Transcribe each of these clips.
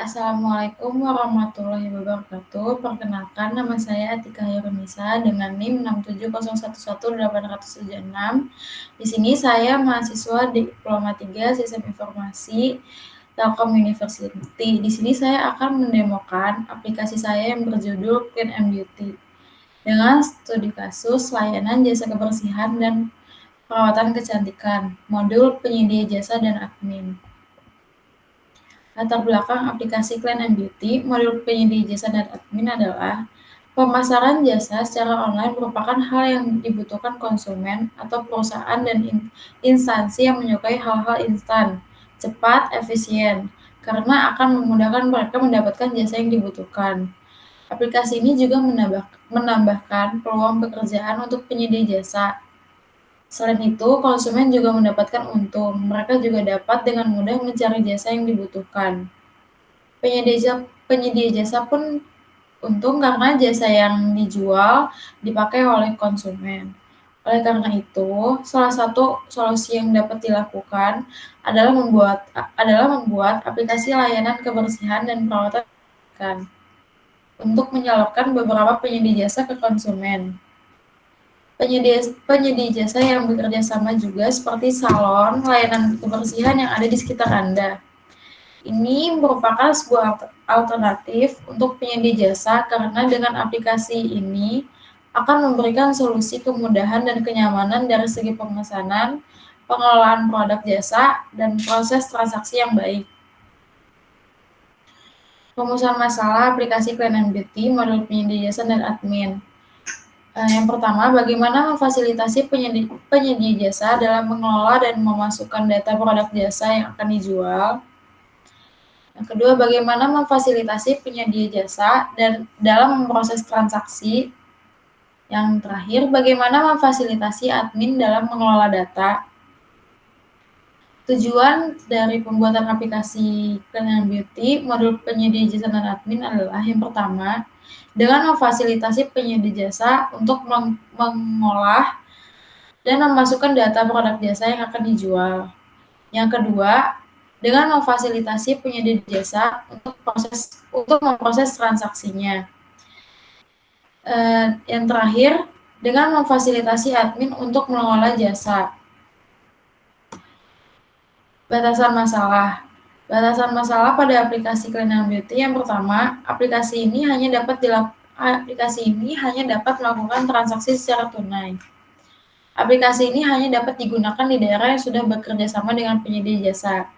Assalamualaikum warahmatullahi wabarakatuh. Perkenalkan, nama saya Atika Hairunisa dengan NIM 670118876. Di sini saya mahasiswa Diploma 3 Sistem Informasi Telkom University. Di sini saya akan mendemokan aplikasi saya yang berjudul Clean and Beauty dengan studi kasus layanan jasa kebersihan dan perawatan kecantikan, modul penyedia jasa dan admin. Latar belakang aplikasi Clean and Beauty, modul penyedia jasa dan admin adalah pemasaran jasa secara online merupakan hal yang dibutuhkan konsumen atau perusahaan dan instansi yang menyukai hal-hal instan, cepat, efisien, karena akan memudahkan mereka mendapatkan jasa yang dibutuhkan. Aplikasi ini juga menambahkan peluang pekerjaan untuk penyedia jasa. Selain itu, konsumen juga mendapatkan untung. Mereka juga dapat dengan mudah mencari jasa yang dibutuhkan. Penyedia jasa pun untung karena jasa yang dijual dipakai oleh konsumen. Oleh karena itu, salah satu solusi yang dapat dilakukan adalah membuat aplikasi layanan kebersihan dan perawatan untuk menyalurkan beberapa penyedia jasa ke konsumen. Penyedia jasa yang bekerja sama juga seperti salon, layanan kebersihan yang ada di sekitar Anda. Ini merupakan sebuah alternatif untuk penyedia jasa karena dengan aplikasi ini akan memberikan solusi kemudahan dan kenyamanan dari segi pemesanan, pengelolaan produk jasa, dan proses transaksi yang baik. Rumusan masalah aplikasi Clean and Beauty, modul penyedia jasa dan admin. Yang pertama, bagaimana memfasilitasi penyedia jasa dalam mengelola dan memasukkan data produk jasa yang akan dijual. Yang kedua, bagaimana memfasilitasi penyedia jasa dan dalam memproses transaksi. Yang terakhir, bagaimana memfasilitasi admin dalam mengelola data. Tujuan dari pembuatan aplikasi Clean and Beauty, modul penyedia jasa dan admin adalah yang pertama, dengan memfasilitasi penyedia jasa untuk mengolah dan memasukkan data produk jasa yang akan dijual. Yang kedua, dengan memfasilitasi penyedia jasa untuk memproses transaksinya. Yang terakhir, dengan memfasilitasi admin untuk mengelola jasa. Batasan masalah. Batasan masalah pada aplikasi Clean and Beauty yang pertama, aplikasi ini hanya dapat melakukan transaksi secara tunai. Aplikasi ini hanya dapat digunakan di daerah yang sudah bekerja sama dengan penyedia jasa.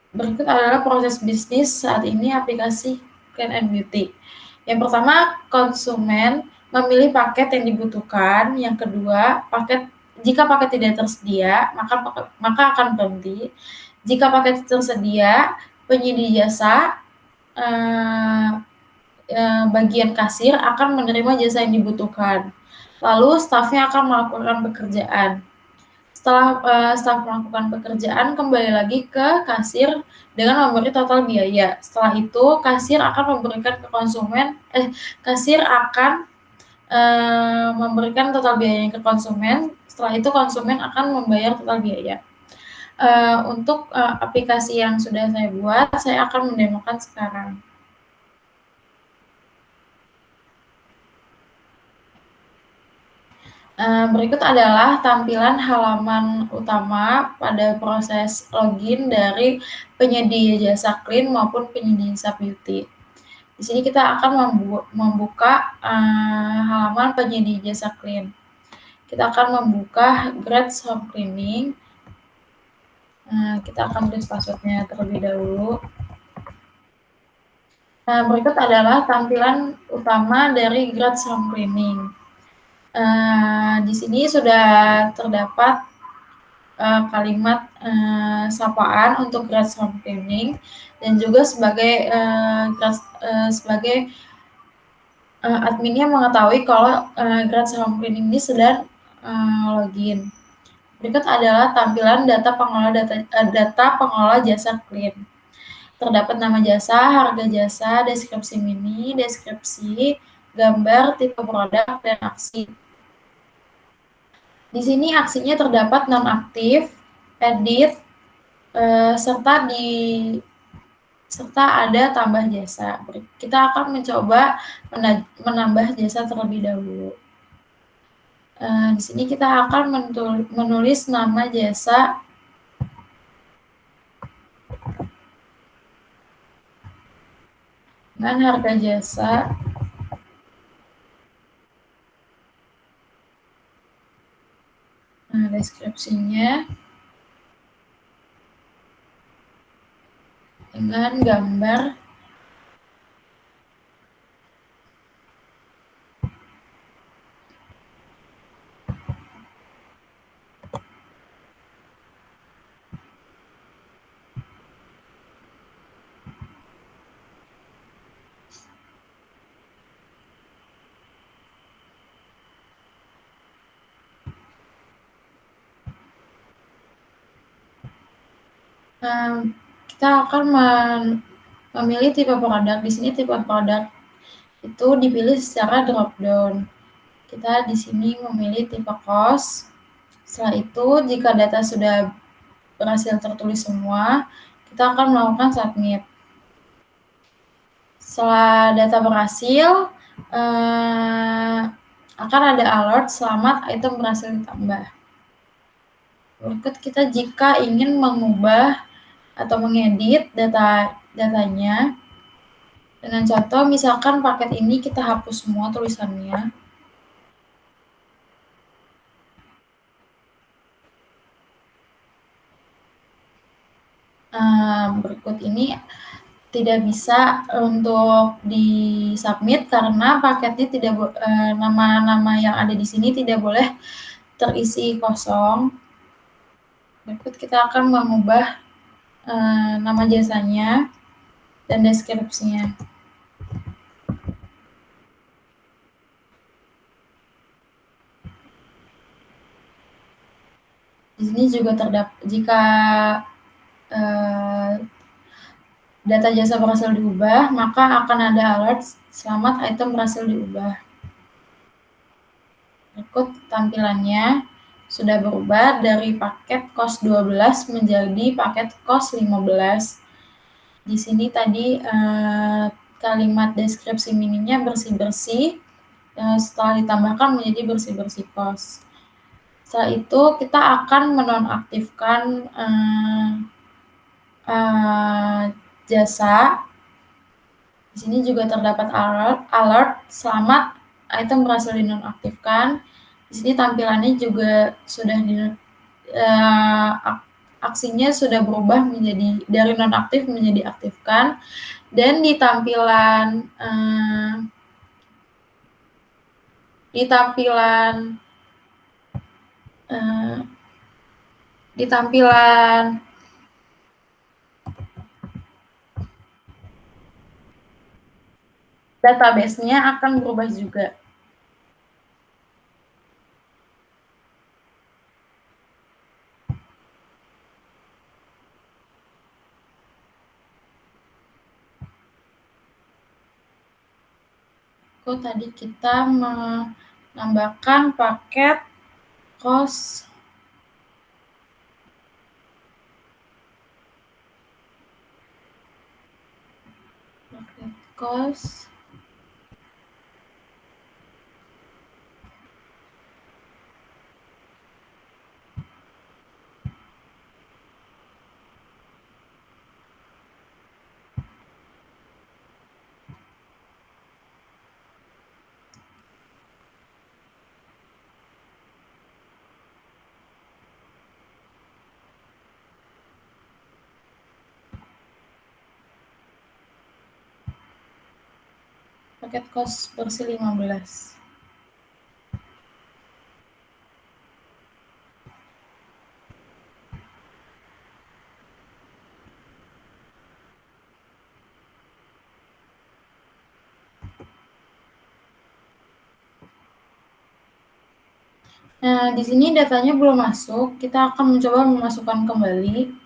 Berikut adalah proses bisnis saat ini aplikasi Clean and Beauty. Yang pertama, konsumen memilih paket yang dibutuhkan. Yang kedua, jika paket tidak tersedia, maka akan berhenti. Jika paket tersedia, penyedia jasa bagian kasir akan menerima jasa yang dibutuhkan. Lalu stafnya akan melakukan pekerjaan. Setelah staf melakukan pekerjaan, kembali lagi ke kasir dengan memberi total biaya. Setelah itu, kasir akan memberikan ke konsumen, memberikan total biayanya ke konsumen. Setelah itu, konsumen akan membayar total biaya. Untuk aplikasi yang sudah saya buat, saya akan mendemokan sekarang. Berikut adalah tampilan halaman utama pada proses login dari penyedia jasa Clean maupun penyedia jasa Beauty. Di sini kita akan membuka halaman penyedia jasa Clean. Kita akan membuka Grads Home Cleaning. Kita akan tulis passwordnya terlebih dahulu. Berikut adalah tampilan utama dari Grads Home Cleaning. Di sini sudah terdapat kalimat sapaan untuk Grads Home Cleaning dan juga sebagai adminnya mengetahui kalau Grads Home Cleaning ini sedang login. Berikut adalah tampilan data pengelola jasa Clean. Terdapat nama jasa, harga jasa, deskripsi mini, deskripsi, gambar, tipe produk, dan aksi. Di sini aksinya terdapat nonaktif, edit, serta ada tambah jasa. Kita akan mencoba menambah jasa terlebih dahulu. Di sini kita akan menulis nama jasa dengan harga jasa deskripsinya dengan gambar kita akan memilih tipe produk. Di sini tipe produk itu dipilih secara drop down. Kita di sini memilih tipe cost. Setelah itu, jika data sudah berhasil tertulis semua, kita akan melakukan submit. Setelah data berhasil, akan ada alert selamat item berhasil ditambah. Berikut kita jika ingin mengubah atau mengedit datanya. Dengan contoh, misalkan paket ini kita hapus semua tulisannya. Berikut ini tidak bisa untuk di-submit karena paketnya tidak nama-nama yang ada di sini tidak boleh terisi kosong. Berikut kita akan mengubah nama jasanya dan deskripsinya. Di sini juga terdapat jika data jasa berhasil diubah, maka akan ada alert selamat item berhasil diubah. Berikut tampilannya sudah berubah dari paket cost 12 menjadi paket cost 15. Di sini tadi kalimat deskripsi mininya bersih-bersih, setelah ditambahkan menjadi bersih-bersih cost. Setelah itu kita akan menonaktifkan jasa. Di sini juga terdapat alert selamat item berhasil dinonaktifkan. Di sini tampilannya juga sudah aksinya sudah berubah menjadi dari nonaktif menjadi aktifkan, dan di tampilan database-nya akan berubah juga. Tadi kita menambahkan paket cost versi 15. Nah, di sini datanya belum masuk, kita akan mencoba memasukkan kembali.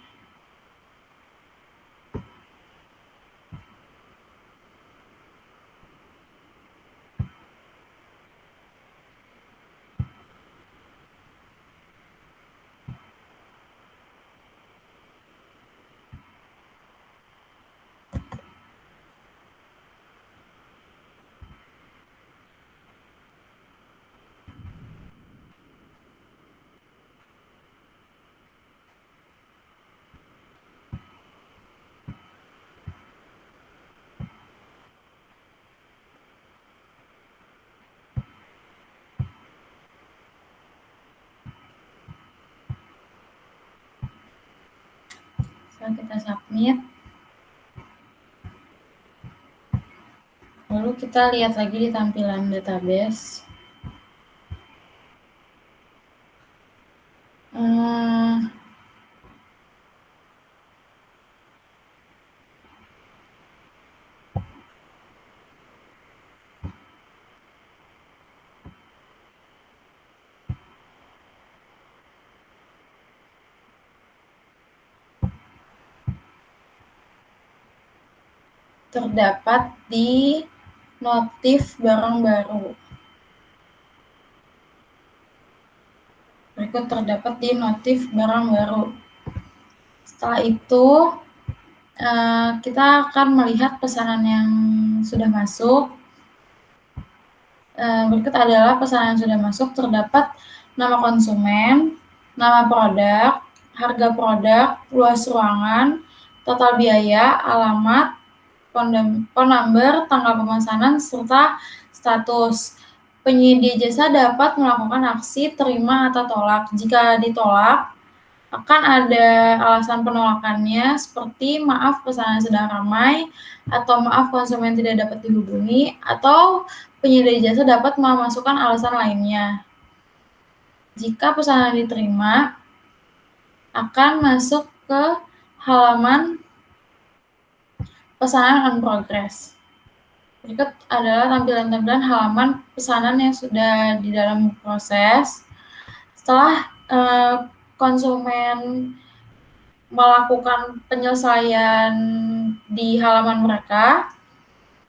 Setelah kita submit, lalu kita lihat lagi di tampilan database. Terdapat di notif barang baru. Berikut terdapat di notif barang baru. Setelah itu, kita akan melihat pesanan yang sudah masuk. Berikut adalah pesanan yang sudah masuk. Terdapat nama konsumen, nama produk, harga produk, luas ruangan, total biaya, alamat, phone number, tanggal pemesanan, serta status. Penyedia jasa dapat melakukan aksi terima atau tolak. Jika ditolak, akan ada alasan penolakannya seperti maaf pesanan sedang ramai, atau maaf konsumen tidak dapat dihubungi, atau penyedia jasa dapat memasukkan alasan lainnya. Jika pesanan diterima, akan masuk ke halaman pesanan on progress. Berikut adalah tampilan-tampilan halaman pesanan yang sudah di dalam proses. Setelah konsumen melakukan penyelesaian di halaman mereka,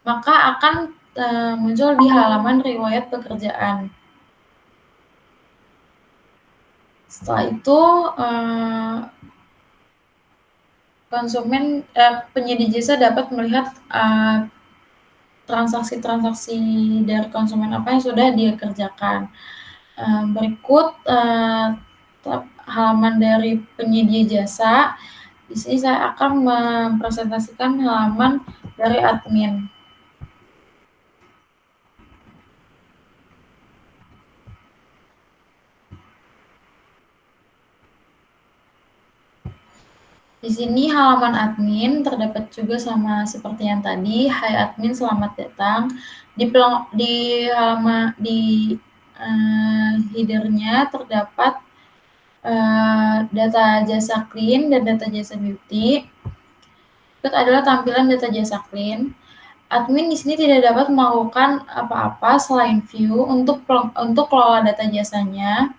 maka akan muncul di halaman riwayat pekerjaan. Setelah itu, penyedia jasa dapat melihat transaksi-transaksi dari konsumen apa yang sudah dia kerjakan. Berikut halaman dari penyedia jasa. Di sini saya akan mempresentasikan halaman dari admin. Di sini halaman admin terdapat juga sama seperti yang tadi. Hai admin, selamat datang. Di halaman header-nya terdapat data jasa clean dan data jasa beauty. Berikut adalah tampilan data jasa clean. Admin di sini tidak dapat melakukan apa-apa selain view untuk kelola data jasanya.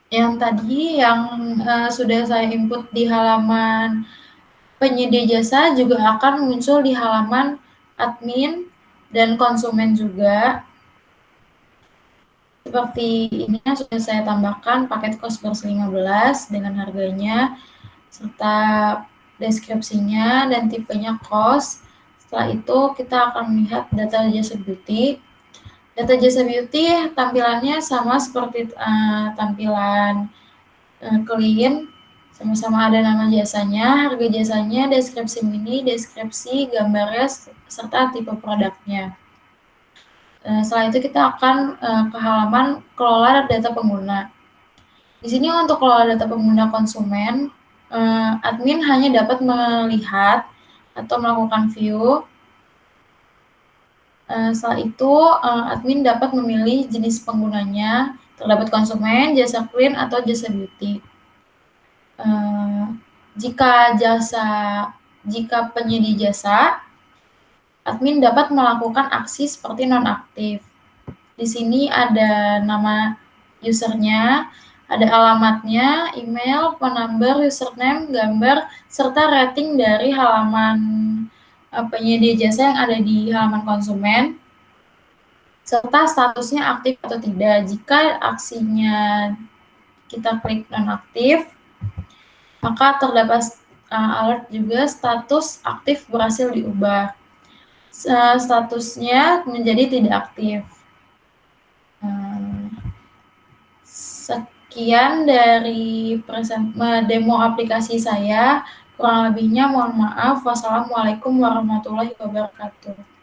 Yang tadi yang sudah saya input di halaman penyedia jasa juga akan muncul di halaman admin dan konsumen juga. Seperti ini sudah saya tambahkan paket kos bersih 15 dengan harganya serta deskripsinya dan tipenya kos. Setelah itu kita akan melihat data jasa beauty. Data jasa beauty tampilannya sama seperti tampilan clean, sama-sama ada nama jasanya, harga jasanya, deskripsi mini, deskripsi, gambarnya, serta tipe produknya. Setelah itu kita akan ke halaman kelola data pengguna. Di sini untuk kelola data pengguna konsumen, admin hanya dapat melihat atau melakukan view. Setelah itu, admin dapat memilih jenis penggunanya, terdapat konsumen, jasa clean, atau jasa beauty. Jika penyedia jasa, admin dapat melakukan aksi seperti nonaktif. Di sini ada nama usernya, ada alamatnya, email, phone number, username, gambar, serta rating dari halaman penyedia jasa yang ada di halaman konsumen, serta statusnya aktif atau tidak. Jika aksinya kita klik nonaktif, maka terdapat alert juga status aktif berhasil diubah. Statusnya menjadi tidak aktif. Sekian dari demo aplikasi saya. Kurang lebihnya mohon maaf. Wassalamualaikum warahmatullahi wabarakatuh.